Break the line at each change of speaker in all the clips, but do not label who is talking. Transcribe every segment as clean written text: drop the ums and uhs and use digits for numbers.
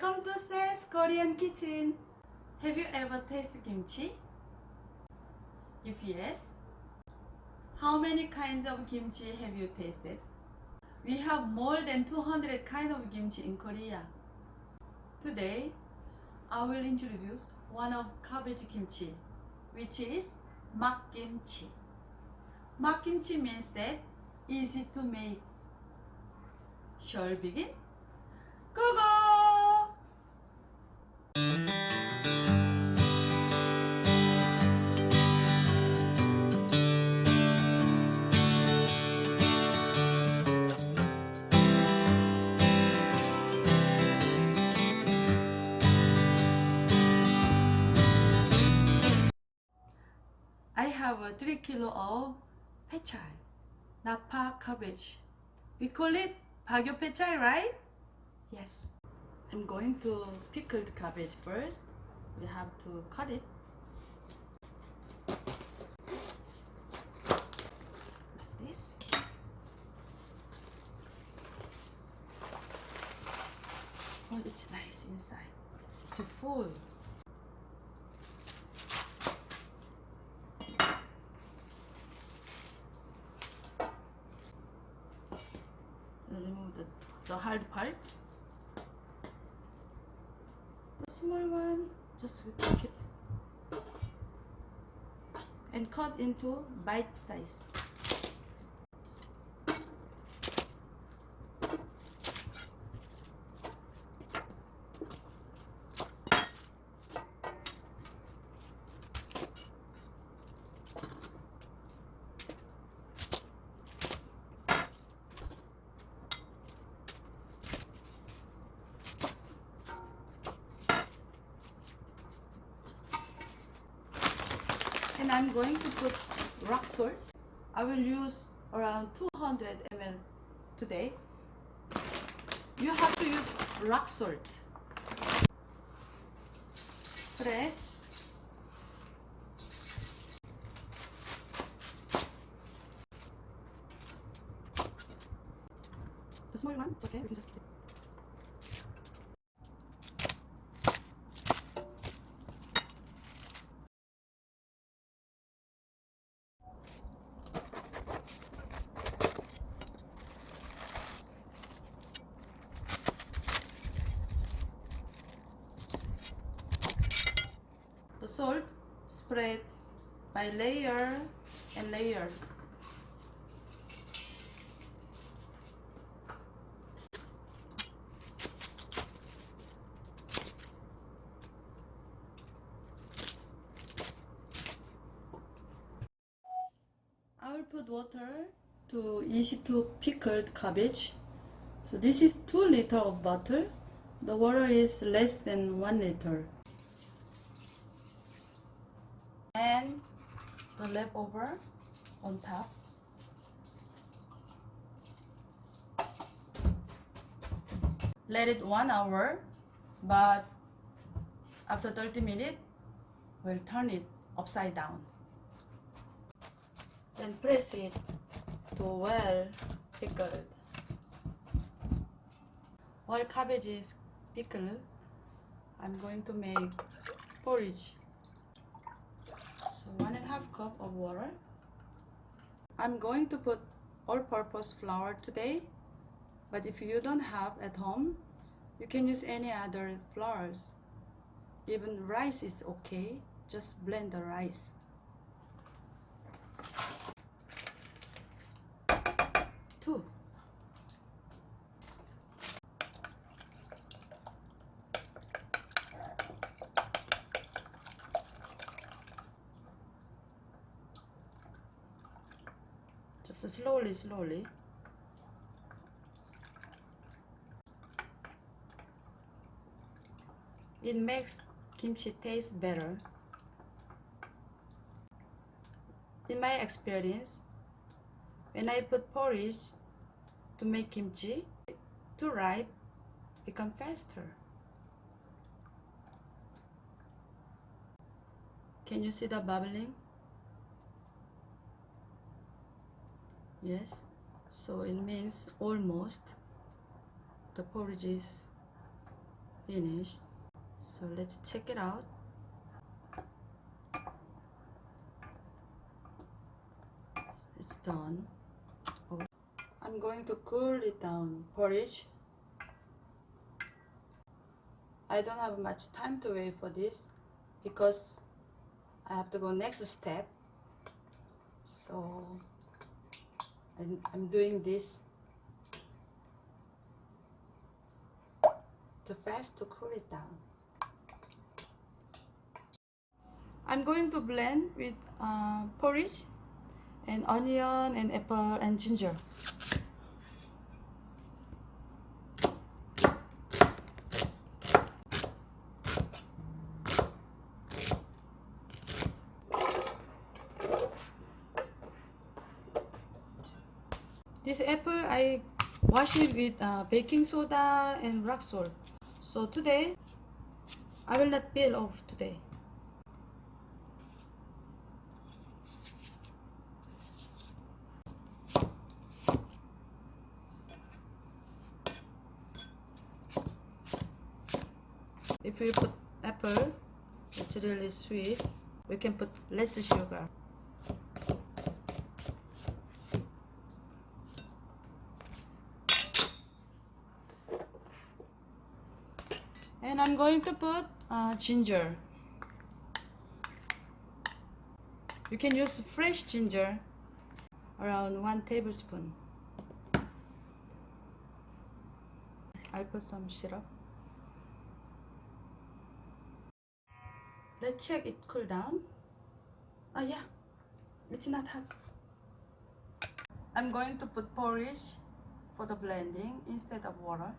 Welcome to Ses Korean Kitchen. Have you ever tasted kimchi? If yes, how many kinds of kimchi have you tasted? We have more than 200 kinds of kimchi in Korea. Today, I will introduce one of cabbage kimchi, which is Mak Kimchi. Mak Kimchi means that easy to make. Shall we begin? Go go! I have a 3 kilo of pechay, napa cabbage. We call it bagyo pechay, right? Yes. I'm going to pickle the cabbage first. We have to cut it. Like this. Oh, it's nice inside. It's full. Remove the hard part. The small one, just we take it and cut into bite size. And I'm going to put rock salt. I will use around 200 ml today. You have to use rock salt. 그래. The small one, it's okay, we can just keep it. The salt spread by layer and layer. I will put water to easy to pickled cabbage. So this is 2 liters of water. The water is less than 1 liter. And the leftover on top. Let it 1 hour, but after 30 minutes, we'll turn it upside down. Then press it to well pickled. While cabbage is pickled, I'm going to make porridge. So 1.5 cup of water. I'm going to put all-purpose flour today, but if you don't have at home, you can use any other flours. Even rice is okay, just blend the rice. Two. Just slowly. It makes kimchi taste better. In my experience, when I put porridge to make kimchi, to ripe, become faster. Can you see the bubbling? Yes, so it means almost the porridge is finished. So let's check it out. It's done. Oh. I'm going to cool it down. Porridge. I don't have much time to wait for this because I have to go next step. So I'm doing this too fast to cool it down. I'm going to blend with porridge and onion and apple and ginger. This apple I wash it with baking soda and rock salt. So today I will not peel off today. If we put apple, it's really sweet. We can put less sugar. And I'm going to put ginger. You can use fresh ginger, around 1 tablespoon. I'll put some syrup. Let's check it cool down. Oh yeah, it's not hot. I'm going to put porridge for the blending instead of water.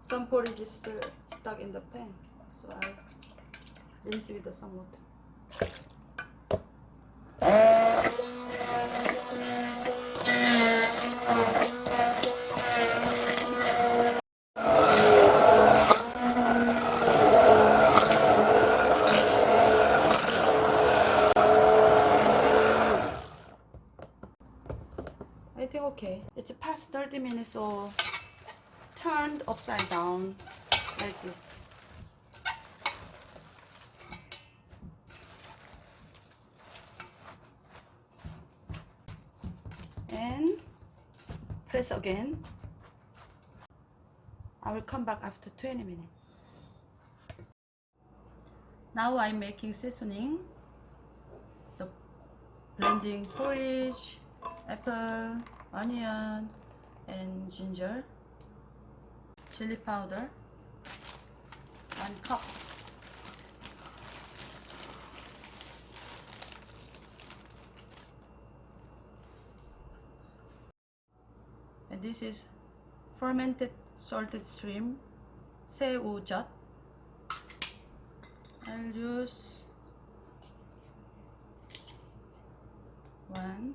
Some porridge is still stuck in the pan, so I'll rinse it with some water. I think okay. It's past 30 minutes, so turned upside down like this. And press again. I will come back after 20 minutes. Now I'm making seasoning. The blending porridge, apple, onion, and ginger, chili powder, 1 cup. And this is fermented salted shrimp, 새우젓. I'll use 1,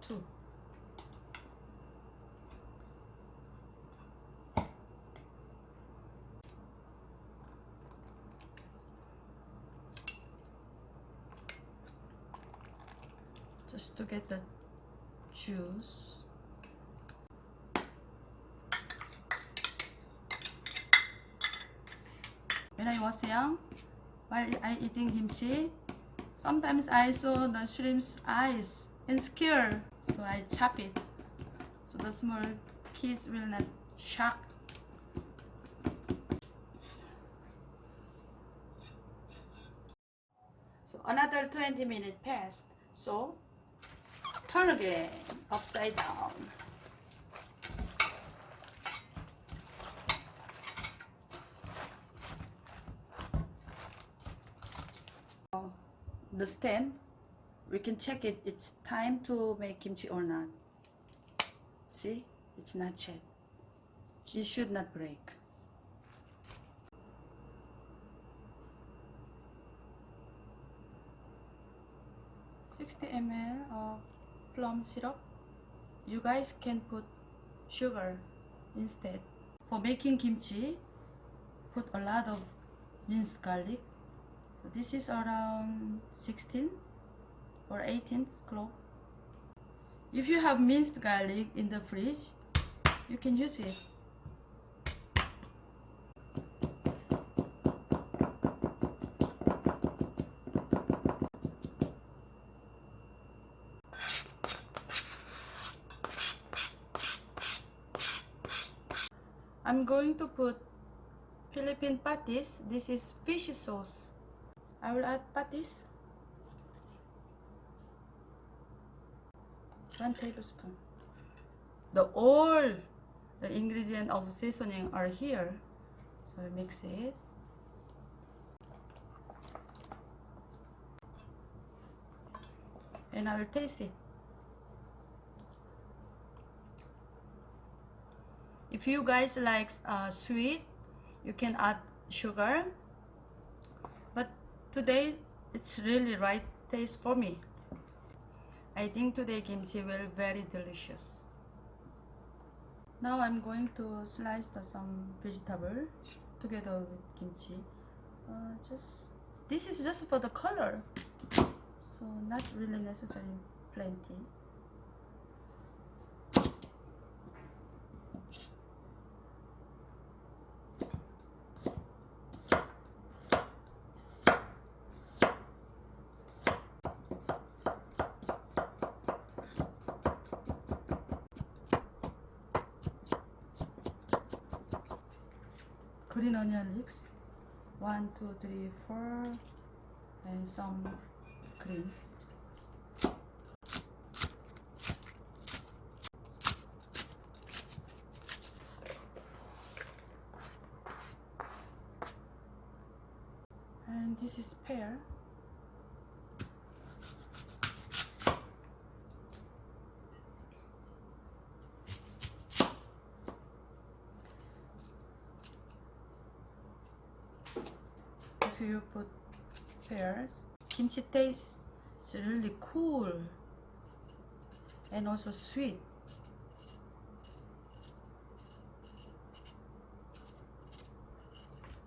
2. Just to get the juice. When I was young, while I eating kimchi, sometimes I saw the shrimp's eyes and scare, so I chop it so the small kids will not shock. So another 20 minutes passed, so turn again upside down. The stem, we can check it. It's time to make kimchi or not. See, it's not yet. It should not break. $60 ml of plum syrup. You guys can put sugar instead. For making kimchi, put a lot of minced garlic. So this is around 16. or 18th clove. If you have minced garlic in the fridge, you can use it. I'm going to put Philippine patis. This is fish sauce. I will add patis. 1 tablespoon. All the ingredients of seasoning are here. So I mix it. And I will taste it. If you guys like sweet, you can add sugar. But today, it's really right taste for me. I think today kimchi will be very delicious. Now I'm going to slice some vegetable together with kimchi. This is just for the color, so not really necessarily plenty. Green onion leeks, 1, 2, 3, 4, and some greens. And this is pear. If you put pears, kimchi tastes really cool and also sweet.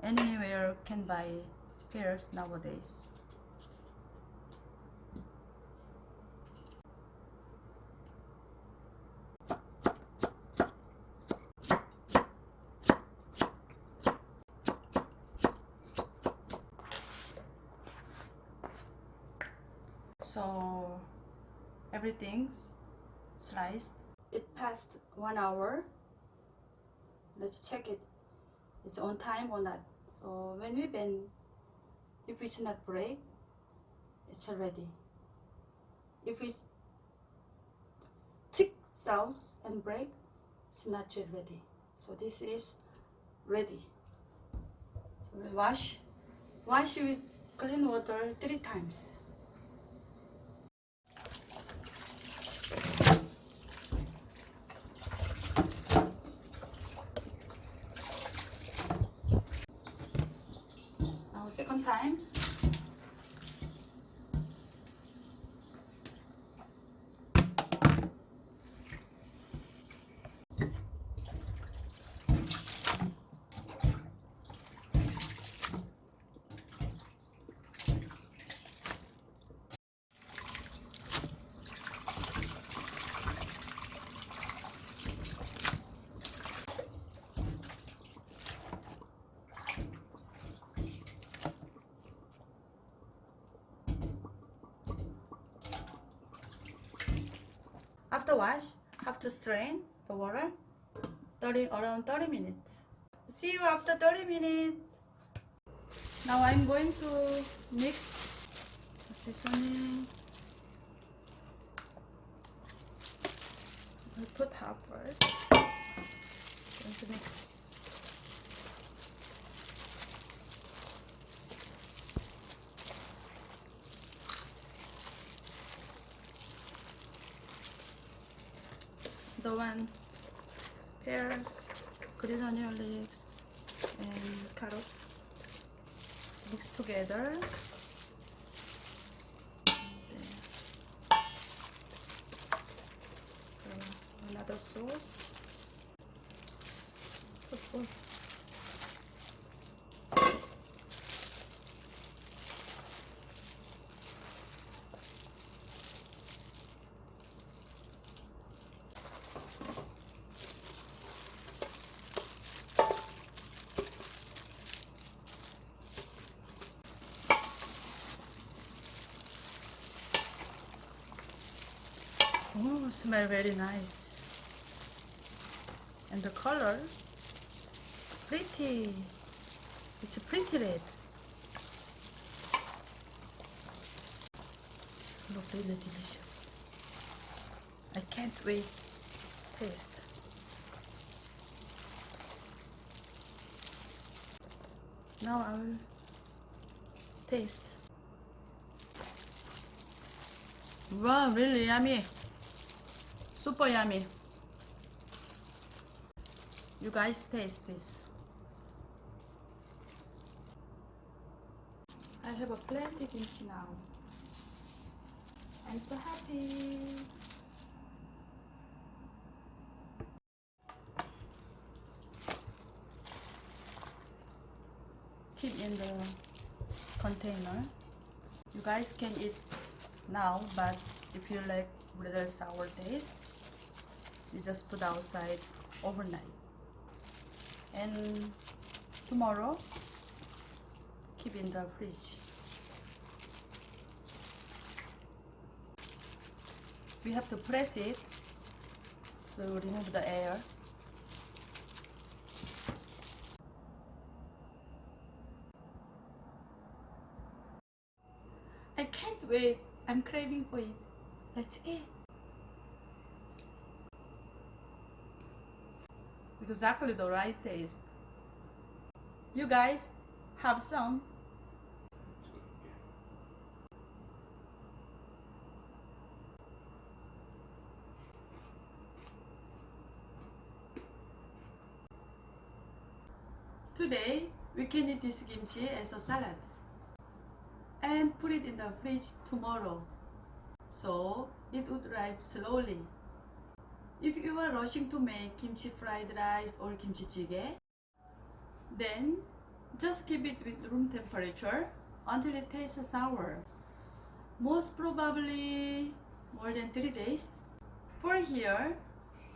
Anywhere can buy pears nowadays. So everything's sliced. It passed 1 hour. Let's check it. It's on time or not. So when we bend, if it's not break, it's ready. If it's thick sauce and break, it's not yet ready. So this is ready. So we wash with clean water 3 times. Now second time. After wash, have to strain the water around 30 minutes. See you after 30 minutes. Now I'm going to mix the seasoning. I'll put half first. Going to mix. The one pears, green onion leeks, and carrot mix together. Another sauce. Oh, smell very nice. And the color is pretty. It's pretty red. It looks really delicious. I can't wait. Taste. Now I will taste. Wow, really yummy. Super yummy. You guys taste this. I have a plenty kimchi now. I'm so happy. Keep in the container. You guys can eat now, but if you like little sour taste, you just put outside overnight. And tomorrow, keep in the fridge. We have to press it to remove the air. I can't wait. I'm craving for it. Let's eat. Exactly the right taste. You guys have some. Today we can eat this kimchi as a salad and put it in the fridge tomorrow, so it would ripe slowly. If you are rushing to make kimchi fried rice or kimchi jjigae, then just keep it with room temperature until it tastes sour. Most probably more than 3 days. For here,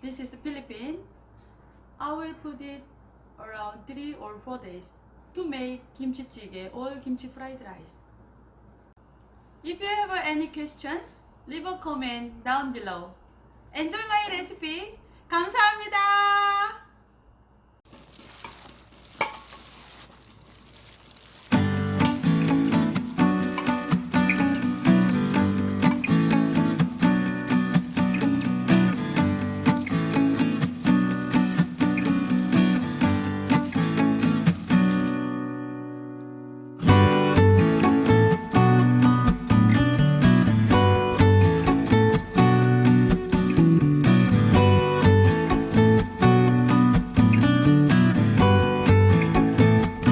this is Philippines, I will put it around 3 or 4 days to make kimchi jjigae or kimchi fried rice. If you have any questions, leave a comment down below. Enjoy my recipe. 감사합니다.